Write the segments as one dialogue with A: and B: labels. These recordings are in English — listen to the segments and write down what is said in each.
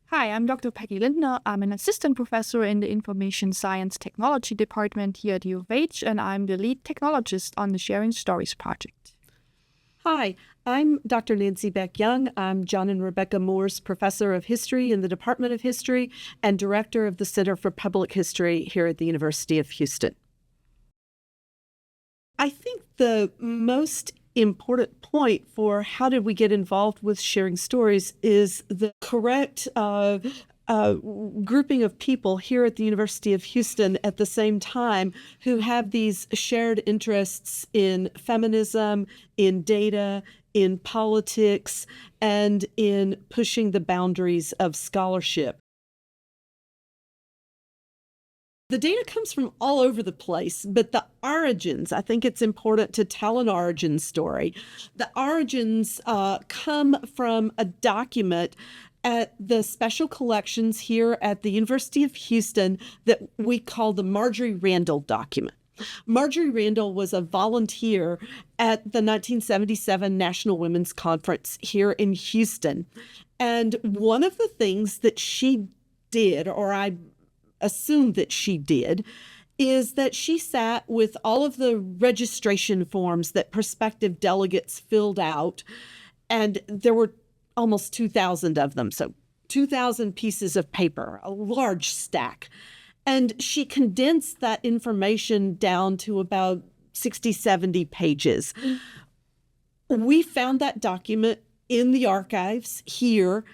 A: Hi, I'm Dr. Peggy Lindner. I'm an assistant professor in the Information Science Technology Department here at U of H, and I'm the lead technologist on the Sharing Stories project.
B: Hi, I'm Dr. Nancy Beck-Young. I'm John and Rebecca Moore's professor of history in the Department of History and director of the Center for Public History here at the University of Houston. I think the most important point for how did we get involved with sharing stories is the correct grouping of people here at the University of Houston at the same time who have these shared interests in feminism, in data, in politics, and in pushing the boundaries of scholarship. The data comes from all over the place, but the origins, I think it's important to tell an origin story. The origins come from a document at the special collections here at the University of Houston that we call the Marjorie Randall document. Marjorie Randall was a volunteer at the 1977 National Women's Conference here in Houston. And one of the things that she did, or I assume that she did, is that she sat with all of the registration forms that prospective delegates filled out, and there were almost 2,000 of them, so 2,000 pieces of paper, a large stack. And she condensed that information down to about 60, 70 pages. We found that document in the archives here,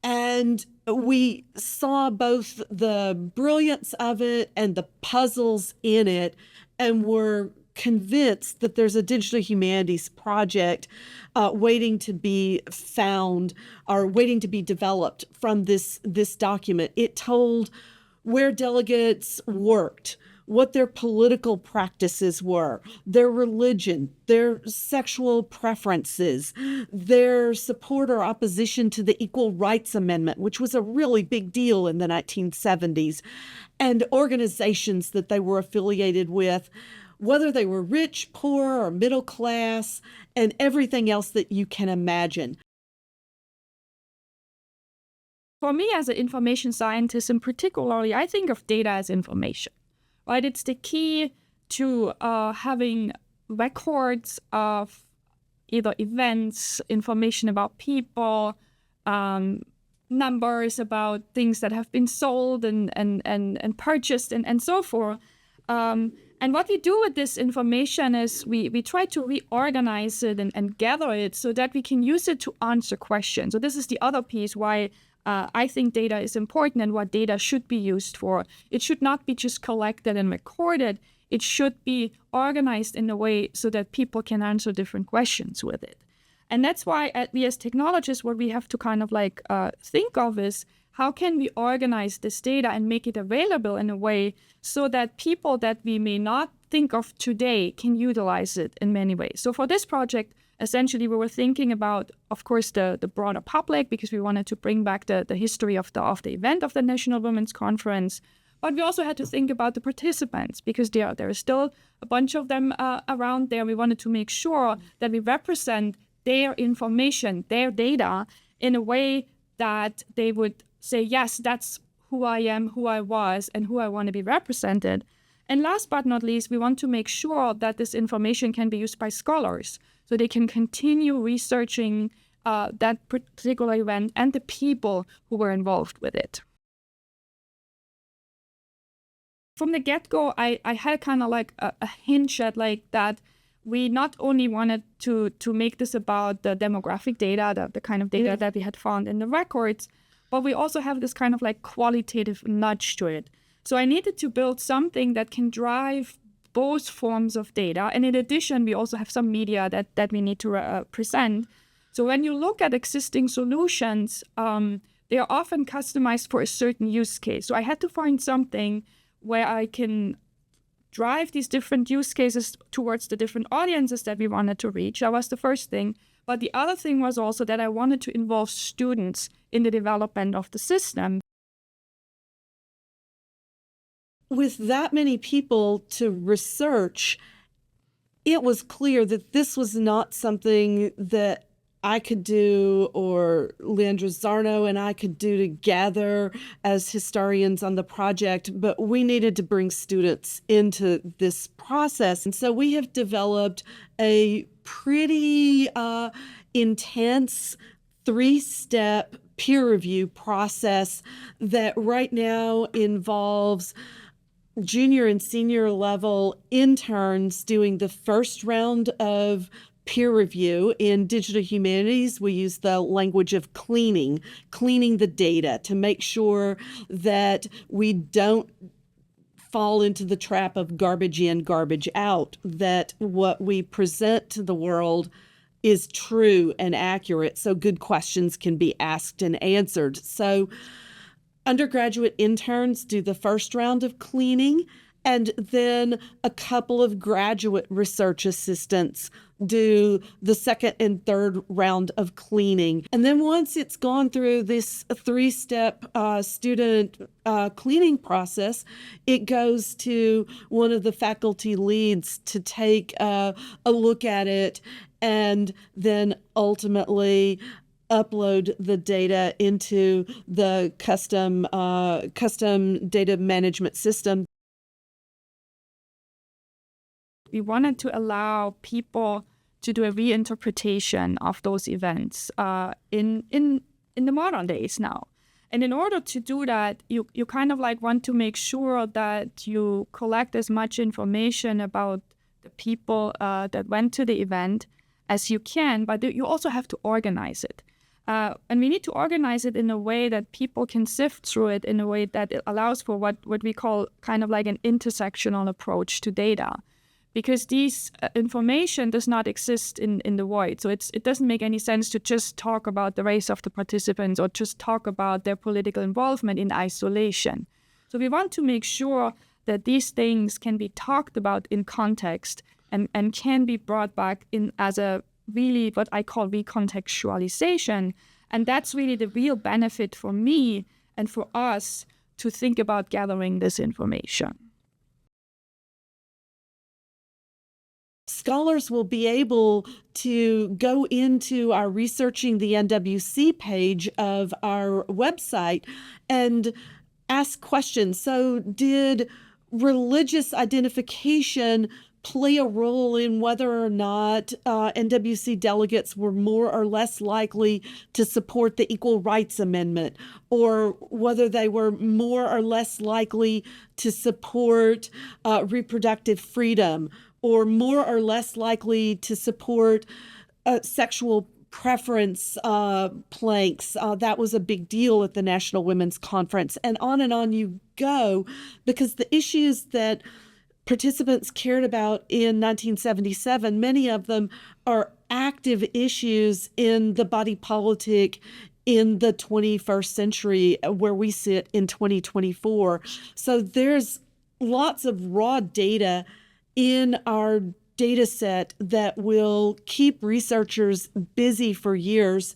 B: and we saw both the brilliance of it and the puzzles in it, and were convinced that there's a digital humanities project waiting to be found or waiting to be developed from this document. It told where delegates worked, what their political practices were, their religion, their sexual preferences, their support or opposition to the Equal Rights Amendment, which was a really big deal in the 1970s, and organizations that they were affiliated with, whether they were rich, poor, or middle class, and everything else that you can imagine.
A: For me, as an information scientist in particularly, I think of data as information, right? It's the key to having records of either events, information about people, numbers about things that have been sold and purchased and so forth. And what we do with this information is we try to reorganize it and gather it so that we can use it to answer questions. So this is the other piece why I think data is important and what data should be used for. It should not be just collected and recorded. It should be organized in a way so that people can answer different questions with it. And that's why we as technologists, what we have to kind of like think of is how can we organize this data and make it available in a way so that people that we may not think of today can utilize it in many ways. So for this project, essentially, we were thinking about, of course, the broader public, because we wanted to bring back the history of the event of the National Women's Conference. But we also had to think about the participants, because there are still a bunch of them around there. We wanted to make sure that we represent their information, their data, in a way that they would say, yes, that's who I am, who I was, and who I want to be represented. And last but not least, we want to make sure that this information can be used by scholars, so they can continue researching that particular event and the people who were involved with it. From the get-go, I had kind of like a hinge at like that we not only wanted to make this about the demographic data, the kind of data that we had found in the records, but we also have this kind of like qualitative nudge to it. So I needed to build something that can drive both forms of data. And in addition, we also have some media that we need to present. So when you look at existing solutions, they are often customized for a certain use case. So I had to find something where I can drive these different use cases towards the different audiences that we wanted to reach. That was the first thing. But the other thing was also that I wanted to involve students in the development of the system.
B: With that many people to research, it was clear that this was not something that I could do, or Leandra Zarno and I could do together as historians on the project, but we needed to bring students into this process. And so we have developed a pretty intense 3-step peer review process that right now involves junior and senior level interns doing the first round of peer review. In digital humanities, we use the language of cleaning the data to make sure that we don't fall into the trap of garbage in, garbage out, that what we present to the world is true and accurate, so good questions can be asked and answered. So undergraduate interns do the first round of cleaning, and then a couple of graduate research assistants do the second and third round of cleaning. And then once it's gone through this 3-step student cleaning process, it goes to one of the faculty leads to take a look at it and then ultimately upload the data into the custom data management system.
A: We wanted to allow people to do a reinterpretation of those events in the modern days now. And in order to do that, you kind of like want to make sure that you collect as much information about the people that went to the event as you can, but you also have to organize it. And we need to organize it in a way that people can sift through it in a way that it allows for what we call kind of like an intersectional approach to data. Because these information does not exist in the void. So it doesn't make any sense to just talk about the race of the participants or just talk about their political involvement in isolation. So we want to make sure that these things can be talked about in context and can be brought back in as a really what I call recontextualization. And that's really the real benefit for me and for us to think about gathering this information.
B: Scholars will be able to go into our Researching the NWC page of our website and ask questions. So did religious identification play a role in whether or not NWC delegates were more or less likely to support the Equal Rights Amendment, or whether they were more or less likely to support reproductive freedom, or more or less likely to support sexual preference planks. That was a big deal at the National Women's Conference, and on you go, because the issues that participants cared about in 1977, many of them are active issues in the body politic in the 21st century, where we sit in 2024. So there's lots of raw data in our data set that will keep researchers busy for years.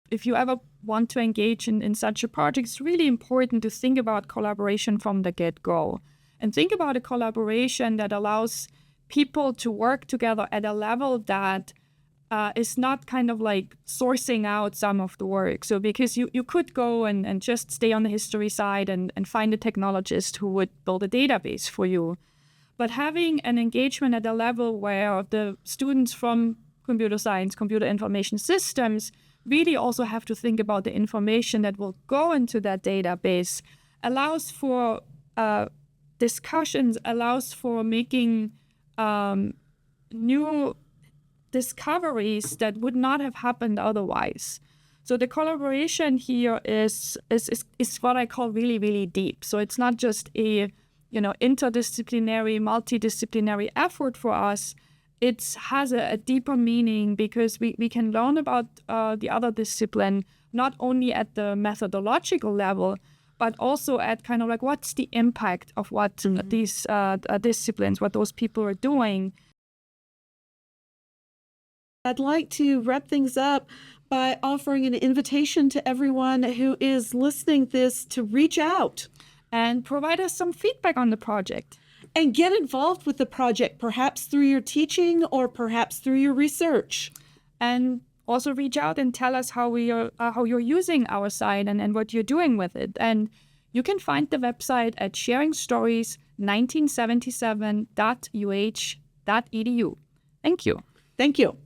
A: If you ever want to engage in such a project, it's really important to think about collaboration from the get-go and think about a collaboration that allows people to work together at a level that is not kind of like sourcing out some of the work. So because you could go and just stay on the history side and find a technologist who would build a database for you. But having an engagement at a level where the students from computer science, computer information systems really also have to think about the information that will go into that database allows for discussions, allows for making new discoveries that would not have happened otherwise. So the collaboration here is what I call really, really deep. So it's not just a interdisciplinary, multidisciplinary effort for us. It has a deeper meaning because we can learn about the other discipline, not only at the methodological level, but also at kind of like what's the impact of what these disciplines, what those people are doing.
B: I'd like to wrap things up by offering an invitation to everyone who is listening to this to reach out
A: And provide us some feedback on the project.
B: And get involved with the project, perhaps through your teaching or perhaps through your research.
A: And also reach out and tell us how you're using our site and what you're doing with it. And you can find the website at SharingStories1977.uh.edu. Thank you.
B: Thank you.